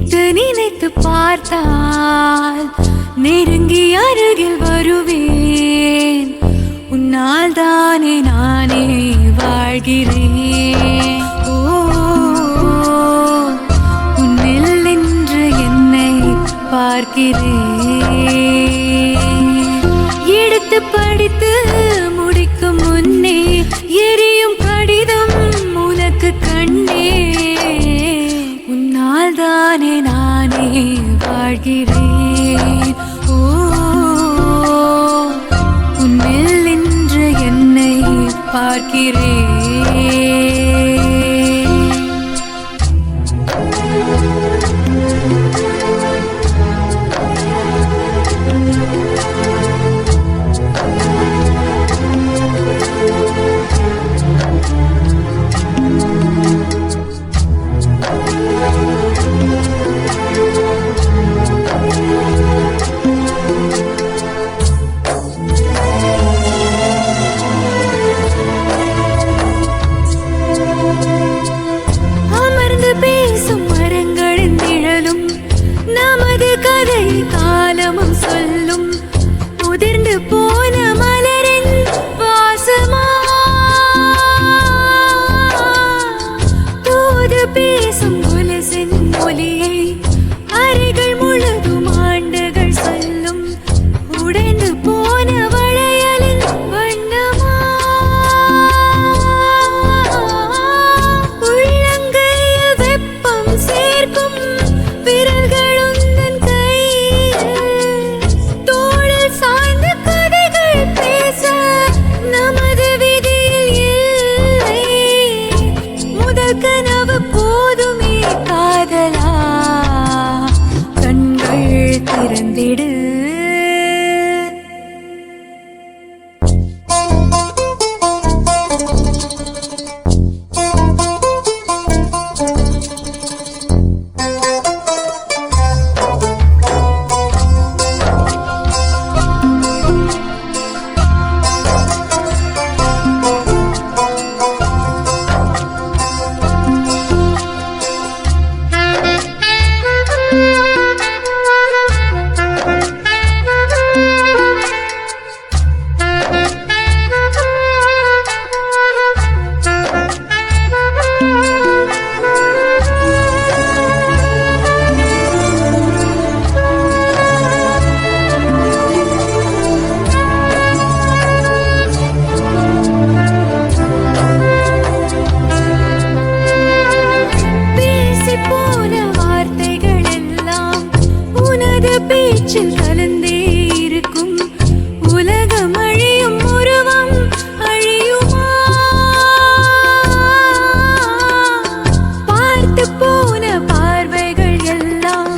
நினைத்து நினைத்து பார்த்தால் நெருங்கி அருகில் வருவேன். உன்னால் தானே நானே வாழ்கிறேன். ஓ, உன்னில் நின்று என்னை பார்க்கிறேன். எடுத்து படித்து முடிக்கும் முன்னே எரியும் கடிதம் உனக்கு கண்ணே. உன்னால் தானே நானே வாழ்கிறேன். ஓ, உன்னில் நின்று என்னை பார்க்கிறேன். பேசும் மரங்களின் நிழலும் நமது கதை காலமும் சொல்லும். உதிர்ந்து போன மலரின் வாசமா தூது பேசும் கொலுசின் ஒலியை அறைகள் முழுதும் ஆண்டுகள் சொல்லும். உடைந்து போன வளையலின் வண்ணமா கனவு போதுமே காதலா, கண்கள் திறந்திடு. பேச்சில் கலந்தே இருக்கும். உலகம் அழியும் உருவம் அழியுமா? பார்த்து போன பார்வைகள் எல்லாம்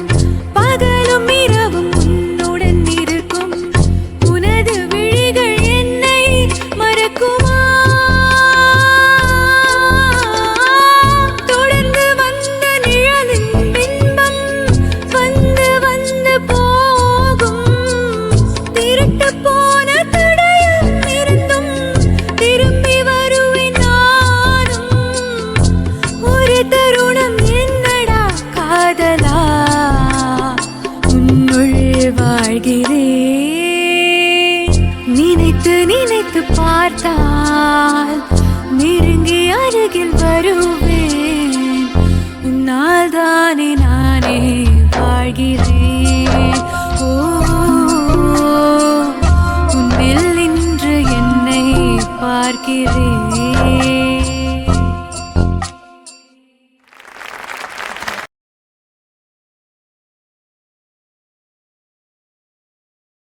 பகலும் இரவும் உன்னுடன் இருக்கும். உனது விழிகள் என்னை மறக்குமா? தொடர்ந்து வந்த நிழலின் பின்பம் வந்து வந்து போகும். திருட்டு போன தடயம் இருந்தும் திரும்பி வருவேன் நானும். ஒரு தருணம் என்னடா காதலா, உன்னுள் வாழ்கிறேன். நினைத்து நினைத்து பார்த்தால் நெருங்கி அருகில் வருவேன். உன்னால் தானே